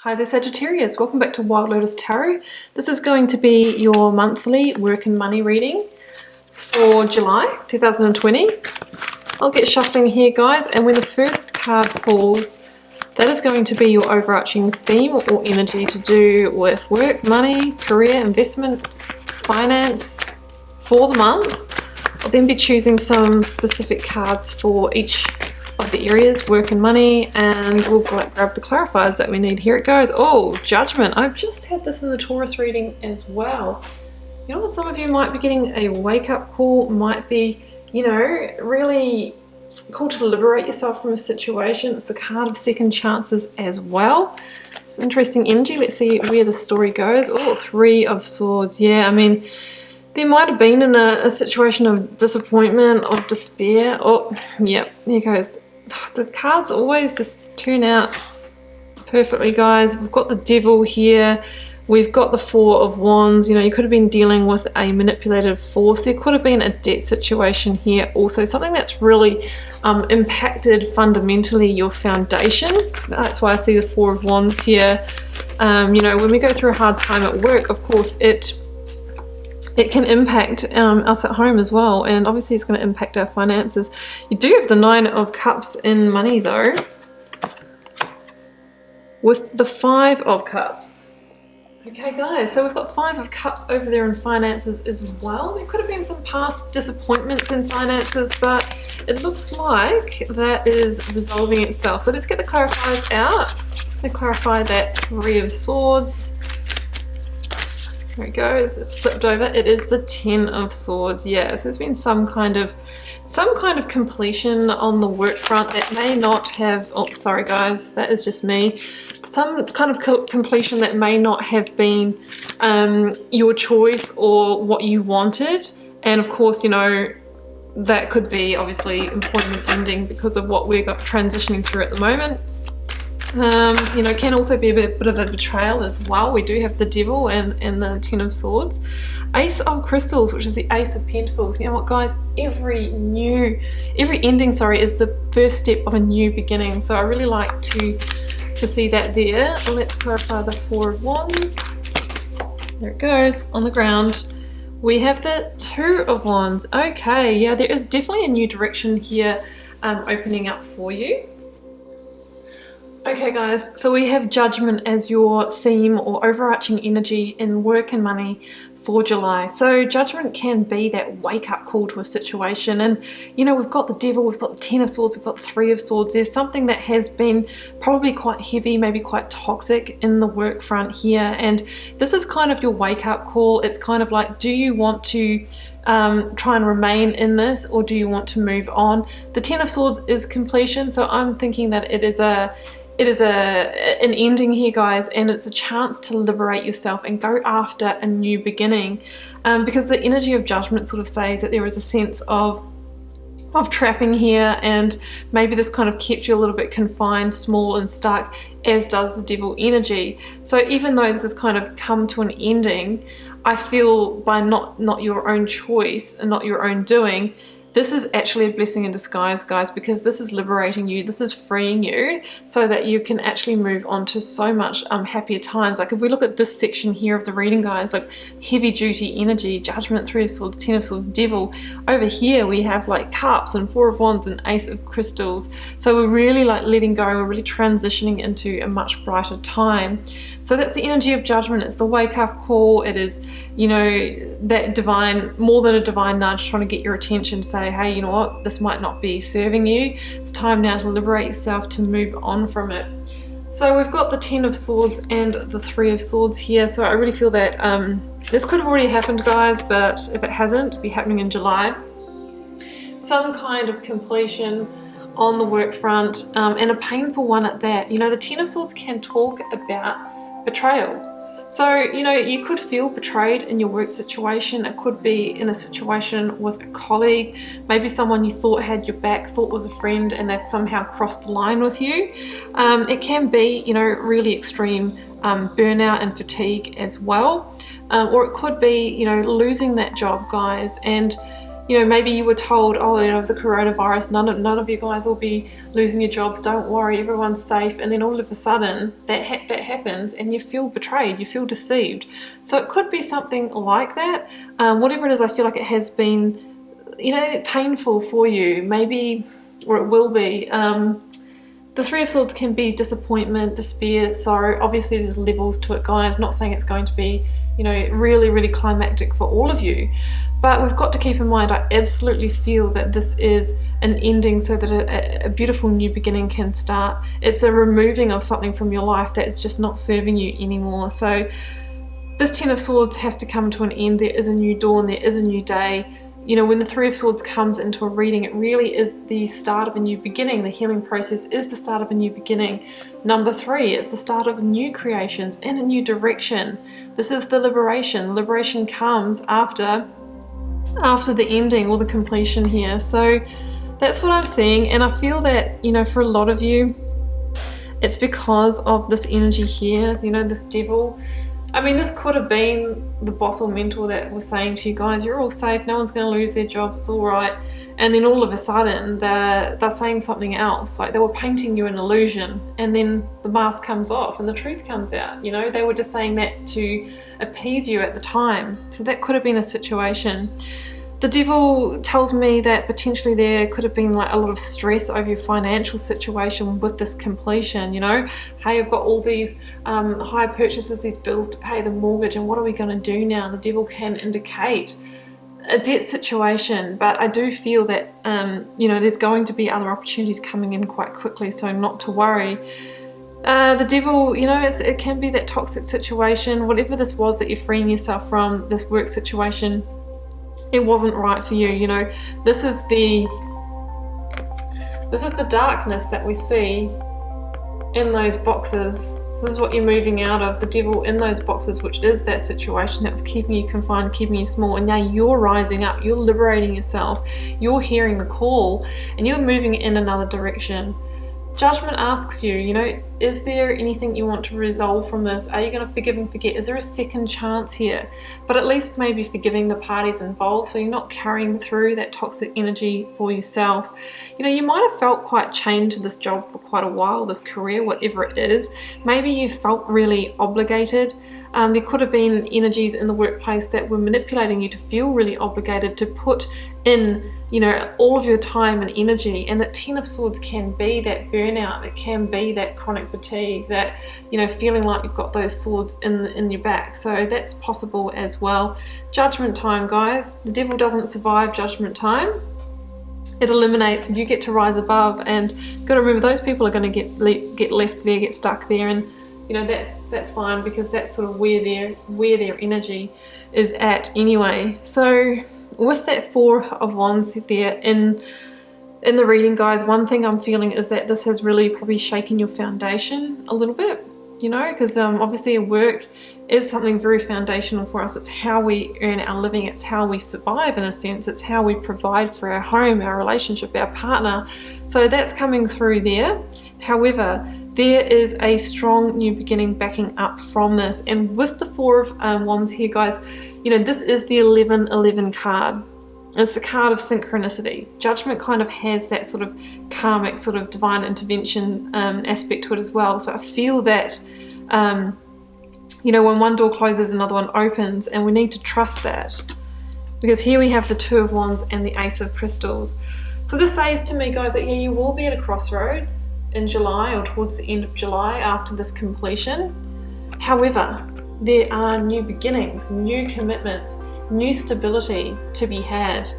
Hi there Sagittarius, welcome back to Wild Lotus Tarot. This is going to be your monthly work and money reading for July 2020. I'll get shuffling here guys, and when the first card falls, that is going to be your overarching theme or energy to do with work, money, career, investment, finance for the month. I'll then be choosing some specific cards for each of the areas, work and money, and we'll grab the clarifiers that we need. Here it goes. Oh, Judgment. I've just had this in the Taurus reading as well. You know what, some of you might be getting a wake-up call, might be, you know, really called to liberate yourself from a situation. It's the card of second chances as well. It's interesting energy. Let's see where the story goes. Oh, Three of Swords. Yeah, I mean, there might have been in a situation of disappointment, of despair. Oh, yep, there goes. The cards always just turn out perfectly, guys. We've got the Devil here. We've got the Four of Wands. You know, you could have been dealing with a manipulative force. There could have been a debt situation here also. Something that's really impacted fundamentally your foundation. That's why I see the Four of Wands here. You know, when we go through a hard time at work, of course, it can impact us at home as well, and obviously it's going to impact our finances. You do have the Nine of Cups in money though, with the Five of Cups. Okay guys, so we've got Five of Cups over there in finances as well. There could have been some past disappointments in finances, but it looks like that is resolving itself. So let's get the clarifiers out. It's going to clarify that Three of Swords. There it goes, it's flipped over. It is the Ten of Swords. Yeah, so there's been some kind of completion on the work front that may not have, oh sorry guys, that is just me, some kind of completion that may not have been your choice or what you wanted. And of course, you know, that could be obviously employment ending because of what we're transitioning through at the moment. You know, can also be a bit of a betrayal as well. We do have the Devil and the Ten of Swords. Ace of Crystals, which is the Ace of Pentacles. You know what guys, every ending, sorry, is the first step of a new beginning. So I really like to see that there. Let's clarify the Four of Wands. There it goes on the ground. We have the Two of Wands. Okay, yeah, there is definitely a new direction here opening up for you. Okay guys, so we have Judgment as your theme or overarching energy in work and money for July. So Judgment can be that wake-up call to a situation, and you know, we've got the Devil, we've got the Ten of Swords, we've got the Three of Swords. There's something that has been probably quite heavy, maybe quite toxic in the work front here, and this is kind of your wake-up call. It's kind of like, do you want to try and remain in this, or do you want to move on? The Ten of Swords is completion, so I'm thinking that it is an ending here guys, and it's a chance to liberate yourself and go after a new beginning, because the energy of Judgment sort of says that there is a sense of trapping here, and maybe this kind of kept you a little bit confined, small and stuck, as does the Devil energy. So even though this has kind of come to an ending, I feel by not your own choice and not your own doing, this is actually a blessing in disguise, guys, because this is liberating you, this is freeing you, so that you can actually move on to so much happier times. Like if we look at this section here of the reading, guys, like heavy duty energy, Judgment, Three of Swords, Ten of Swords, Devil. Over here we have like Cups and Four of Wands and Ace of Crystals. So we're really like letting go, we're really transitioning into a much brighter time. So that's the energy of Judgment. It's the wake up call. It is, you know, that divine, more than a divine nudge, trying to get your attention, say, hey, you know what, this might not be serving you. It's time now to liberate yourself, to move on from it. So we've got the Ten of Swords and the Three of Swords here. So I really feel that this could have already happened, guys, but if it hasn't, it'll be happening in July. Some kind of completion on the work front, and a painful one at that. You know, the Ten of Swords can talk about betrayal. So, you know, you could feel betrayed in your work situation. It could be in a situation with a colleague, maybe someone you thought had your back, thought was a friend, and they've somehow crossed the line with you. It can be, you know, really extreme burnout and fatigue as well. Or it could be, you know, losing that job, guys, and you know, maybe you were told, oh, you know, the coronavirus, none of you guys will be losing your jobs, don't worry, everyone's safe. And then all of a sudden that happens and you feel betrayed, you feel deceived. So it could be something like that. Whatever it is, I feel like it has been, you know, painful for you, maybe, or it will be. The Three of Swords can be disappointment, despair, sorrow. Obviously there's levels to it, guys. Not saying it's going to be, you know, really, really climactic for all of you. But we've got to keep in mind, I absolutely feel that this is an ending so that a beautiful new beginning can start. It's a removing of something from your life that is just not serving you anymore. So this Ten of Swords has to come to an end. There is a new dawn, there is a new day. You know, when the Three of Swords comes into a reading, it really is the start of a new beginning. The healing process is the start of a new beginning. Number 3, it's the start of new creations and a new direction. This is the liberation. Liberation comes after the ending or the completion here. So that's what I'm seeing, and I feel that, you know, for a lot of you, it's because of this energy here, you know, this devil. I mean, this could have been the boss or mentor that was saying to you guys, you're all safe, no one's going to lose their jobs, it's all right. And then all of a sudden, they're saying something else. Like, they were painting you an illusion, and then the mask comes off and the truth comes out. You know, they were just saying that to appease you at the time. So that could have been a situation. The devil tells me that potentially there could have been like a lot of stress over your financial situation with this completion, you know. Hey, I've got all these high purchases, these bills to pay, the mortgage, and what are we going to do now? The devil can indicate a debt situation, but I do feel that, you know, there's going to be other opportunities coming in quite quickly, so not to worry. The devil, you know, it can be that toxic situation, whatever this was that you're freeing yourself from, this work situation, it wasn't right for you, you know. This is the darkness that we see in those boxes. This is what you're moving out of, the devil in those boxes, which is that situation that was keeping you confined, keeping you small, and now you're rising up, you're liberating yourself, you're hearing the call, and you're moving in another direction. Judgment asks you, you know, is there anything you want to resolve from this? Are you going to forgive and forget? Is there a second chance here? But at least maybe forgiving the parties involved, so you're not carrying through that toxic energy for yourself. You know, you might have felt quite chained to this job for quite a while, this career, whatever it is. Maybe you felt really obligated. There could have been energies in the workplace that were manipulating you to feel really obligated to put in, you know, all of your time and energy. And that Ten of Swords can be that burnout, it can be that chronic fatigue, that, you know, feeling like you've got those swords in your back. So that's possible as well. Judgment time, guys. The devil doesn't survive judgment time. It eliminates, and you get to rise above. And you've got to remember, those people are going to get left there, get stuck there, and you know, that's fine, because that's sort of where their energy is at anyway. So with that Four of Wands there in the reading, guys, one thing I'm feeling is that this has really probably shaken your foundation a little bit, you know, because obviously work is something very foundational for us. It's how we earn our living, it's how we survive in a sense, it's how we provide for our home, our relationship, our partner. So that's coming through there. However, there is a strong new beginning backing up from this. And with the Four of Wands here, guys, you know, this is the 11-11 card. It's the card of synchronicity. Judgment kind of has that sort of karmic, sort of divine intervention aspect to it as well. So I feel that, you know, when one door closes, another one opens, and we need to trust that. Because here we have the Two of Wands and the Ace of Crystals. So this says to me, guys, that yeah, you will be at a crossroads in July, or towards the end of July after this completion. However, there are new beginnings, new commitments, new stability to be had.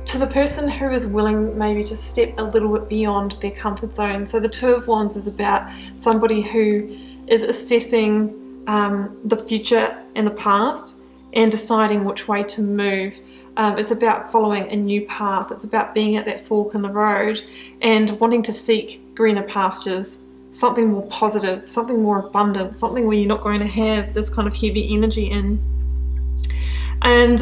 To the person who is willing maybe to step a little bit beyond their comfort zone. So the Two of Wands is about somebody who is assessing the future and the past and deciding which way to move. It's about following a new path. It's about being at that fork in the road and wanting to seek greener pastures, something more positive, something more abundant, something where you're not going to have this kind of heavy energy in. And,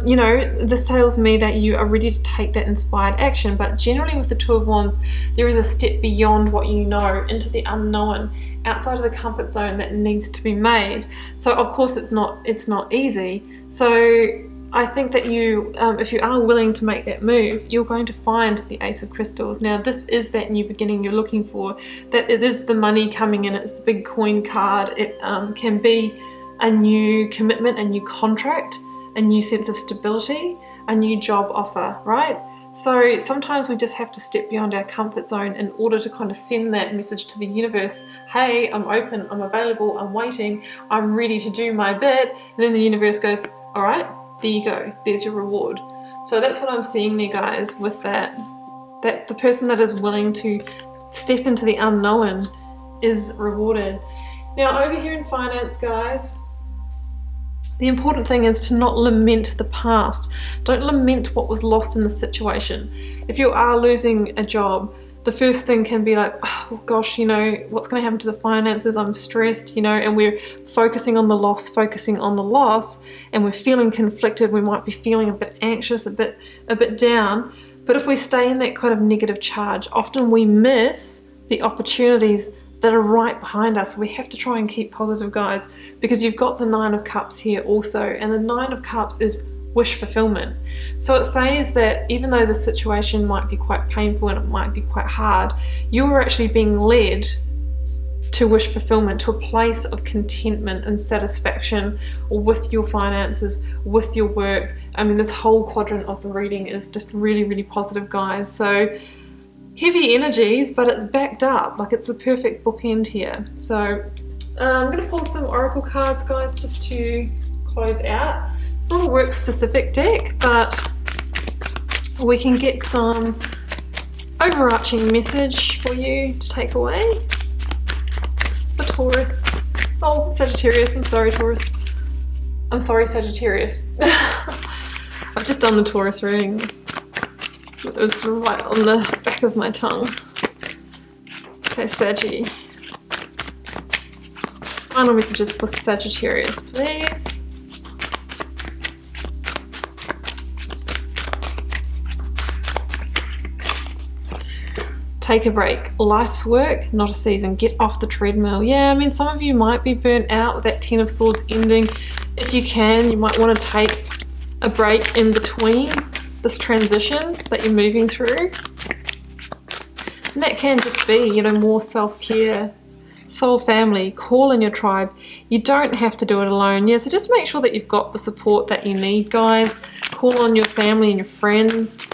you know, this tells me that you are ready to take that inspired action. But generally with the Two of Wands, there is a step beyond what you know, into the unknown, outside of the comfort zone that needs to be made. So of course it's not easy. So I think that you, if you are willing to make that move, you're going to find the Ace of Crystals. Now, this is that new beginning you're looking for, that it is the money coming in, it's the big coin card. It can be a new commitment, a new contract, a new sense of stability, a new job offer, right? So sometimes we just have to step beyond our comfort zone in order to kind of send that message to the universe. Hey, I'm open, I'm available, I'm waiting, I'm ready to do my bit. And then the universe goes, all right, there you go, there's your reward. So that's what I'm seeing there, guys, with that the person that is willing to step into the unknown is rewarded. Now over here in finance, guys, the important thing is to not lament the past. Don't lament what was lost in the situation. If you are losing a job, the first thing can be like, oh gosh, you know, what's going to happen to the finances? I'm stressed, you know, and we're focusing on the loss, and we're feeling conflicted. We might be feeling a bit anxious, a bit down. But if we stay in that kind of negative charge, often we miss the opportunities that are right behind us. We have to try and keep positive, guys, because you've got the Nine of Cups here also, and the Nine of Cups is wish fulfillment. So it says that even though the situation might be quite painful and it might be quite hard, you are actually being led to wish fulfillment, to a place of contentment and satisfaction with your finances, with your work. I mean, this whole quadrant of the reading is just really, really positive, guys. So heavy energies, but it's backed up, like it's the perfect bookend here. So I'm going to pull some oracle cards, guys, just to close out. It's not a work specific deck, but we can get some overarching message for you to take away. For Taurus. Oh, Sagittarius, I'm sorry, Taurus. I'm sorry, Sagittarius. I've just done the Taurus reading. It was right on the back of my tongue. Okay, Saggy. Final messages for Sagittarius, please. Take a break. Life's work, not a season. Get off the treadmill. Yeah, I mean, some of you might be burnt out with that Ten of Swords ending. If you can, you might want to take a break in between this transition that you're moving through. And that can just be, you know, more self-care, soul family, call in your tribe. You don't have to do it alone. Yeah, so just make sure that you've got the support that you need, guys. Call on your family and your friends,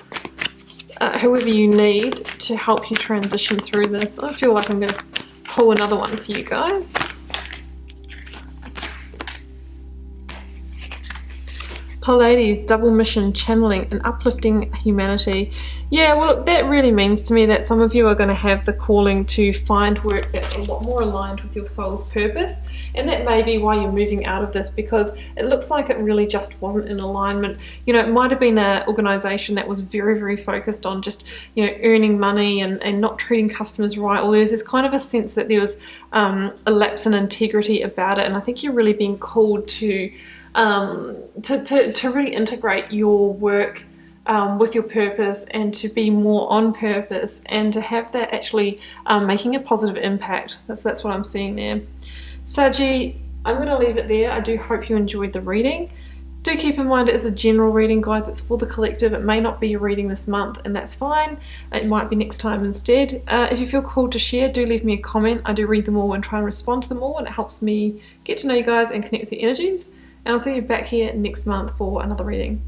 whoever you need to help you transition through this. I feel like I'm going to pull another one for you guys. Pleiades, double mission, channeling and uplifting humanity. Yeah, well, look, that really means to me that some of you are going to have the calling to find work that's a lot more aligned with your soul's purpose, and that may be why you're moving out of this, because it looks like it really just wasn't in alignment. You know, it might have been an organization that was very, very focused on just, you know, earning money and not treating customers right, or there's this kind of a sense that there was a lapse in integrity about it, and I think you're really being called to really integrate your work with your purpose, and to be more on purpose, and to have that actually making a positive impact. That's what I'm seeing there. Saggy, I'm going to leave it there. I do hope you enjoyed the reading. Do keep in mind it is a general reading, guys. It's for the collective. It may not be your reading this month, and that's fine. It might be next time instead. If you feel called to share, do leave me a comment. I do read them all and try and respond to them all, and it helps me get to know you guys and connect with your energies. And I'll see you back here next month for another reading.